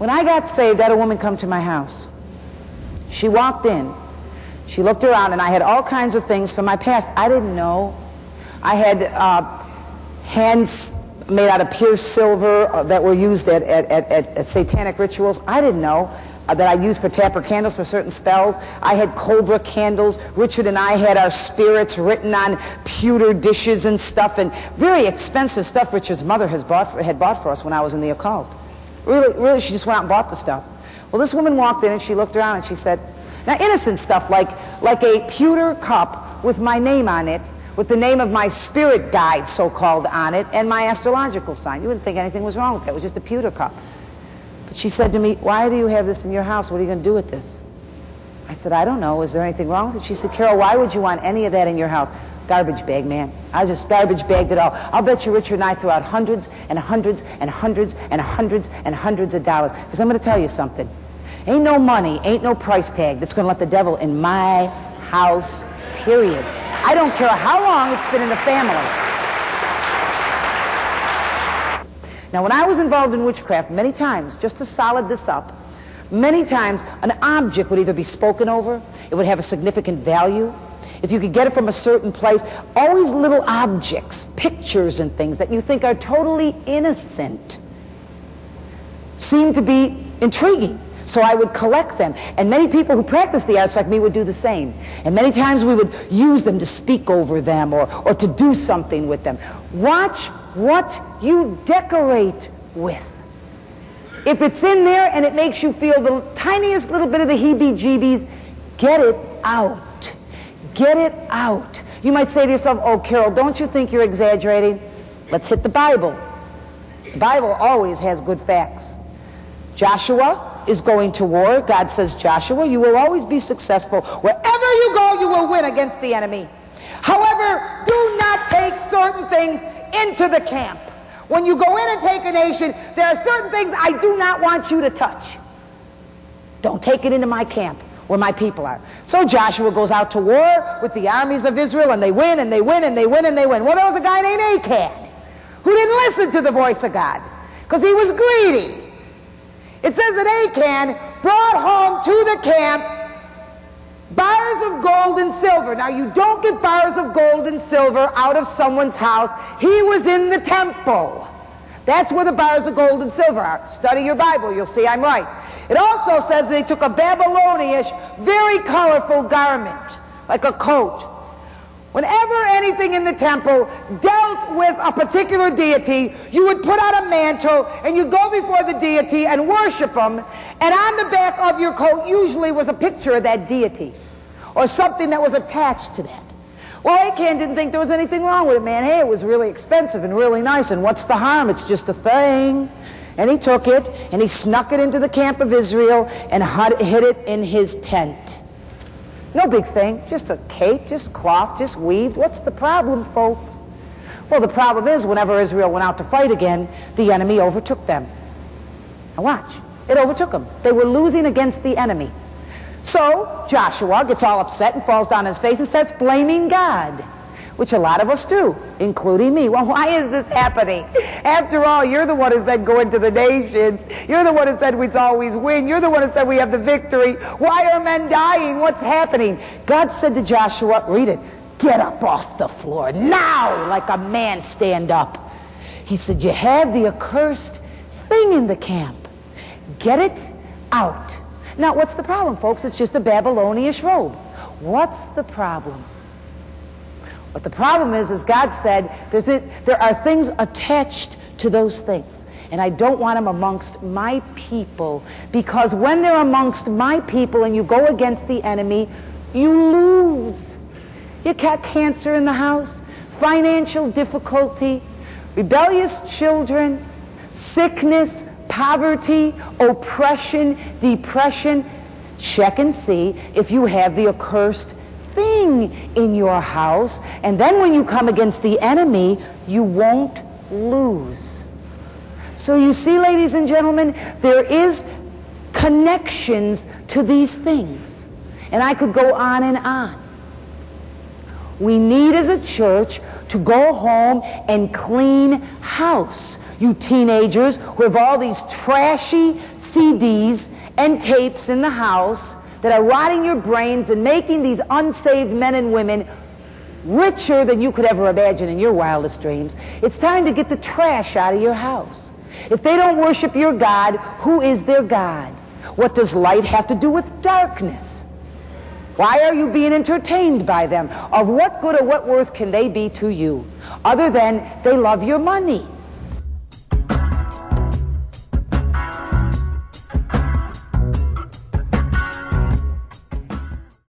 When I got saved, I had a woman come to my house. She walked in. She looked around, and I had all kinds of things from my past. I didn't know. I had hands made out of pure silver that were used at satanic rituals. I didn't know that I used for tapper candles for certain spells. I had cobra candles. Richard and I had our spirits written on pewter dishes and stuff, and very expensive stuff Richard's mother had bought for us when I was in the occult. Really, she just went out and bought the stuff. Well, this woman walked in and she looked around and she said, now innocent stuff like a pewter cup with my name on it, with the name of my spirit guide, so-called, on it, and my astrological sign. You wouldn't think anything was wrong with that. It was just a pewter cup. But she said to me, why do you have this in your house? What are you going to do with this? I said, I don't know. Is there anything wrong with it? She said, Carol, why would you want any of that in your house? Garbage bag, man. I just garbage bagged it all. I'll bet you Richard and I threw out hundreds and hundreds and hundreds and hundreds and hundreds of dollars. Because I'm going to tell you something. Ain't no money, ain't no price tag that's going to let the devil in my house, period. I don't care how long it's been in the family. Now, when I was involved in witchcraft, many times, just to solid this up, many times an object would either be spoken over, it would have a significant value. If you could get it from a certain place, always little objects, pictures and things that you think are totally innocent seem to be intriguing. So I would collect them. And many people who practice the arts like me would do the same. And many times we would use them to speak over them or to do something with them. Watch what you decorate with. If it's in there and it makes you feel the tiniest little bit of the heebie-jeebies, get it out. Get it out. You might say to yourself, oh, Carol, don't you think you're exaggerating? Let's hit the Bible. The Bible always has good facts. Joshua is going to war. God says, Joshua, you will always be successful. Wherever you go, you will win against the enemy. However, do not take certain things into the camp. When you go in and take a nation, there are certain things I do not want you to touch. Don't take it into my camp where my people are. So Joshua goes out to war with the armies of Israel, and they win, and they win, and they win, and they win. Well, there was a guy named Achan who didn't listen to the voice of God because he was greedy. It says that Achan brought home to the camp bars of gold and silver. Now, you don't get bars of gold and silver out of someone's house. He was in the temple. That's where the bars of gold and silver are. Study your Bible. You'll see I'm right. It also says they took a Babylonish, very colorful garment, like a coat. Whenever anything in the temple dealt with a particular deity, you would put out a mantle and you'd go before the deity and worship him. And on the back of your coat usually was a picture of that deity or something that was attached to that. Well, Achan didn't think there was anything wrong with it, man. Hey, it was really expensive and really nice, and what's the harm? It's just a thing. And he took it and he snuck it into the camp of Israel and hid it in his tent. No big thing, just a cape, just cloth, just weaved. What's the problem, folks? Well, the problem is whenever Israel went out to fight again, the enemy overtook them. Now watch, it overtook them. They were losing against the enemy. So Joshua gets all upset and falls down on his face and starts blaming God, which a lot of us do, including me. Well, why is this happening? After all, you're the one who said go into the nations. You're the one who said we'd always win. You're the one who said we have the victory. Why are men dying? What's happening? God said to Joshua, read it, get up off the floor now, like a man, stand up. He said, you have the accursed thing in the camp. Get it out. Now, what's the problem, folks? It's just a Babylonish robe. What's the problem? What the problem is God said, there are things attached to those things. And I don't want them amongst my people, because when they're amongst my people and you go against the enemy, you lose. You got cancer in the house, financial difficulty, rebellious children, sickness, poverty, oppression, depression. Check and see if you have the accursed thing in your house, and then when you come against the enemy, you won't lose. So you see, ladies and gentlemen, there is connections to these things, and I could go on and on. We need as a church to go home and clean house. You teenagers who have all these trashy CDs and tapes in the house that are rotting your brains and making these unsaved men and women richer than you could ever imagine in your wildest dreams. It's time to get the trash out of your house. If they don't worship your God, who is their God? What does light have to do with darkness? Why are you being entertained by them? Of what good or what worth can they be to you, other than they love your money?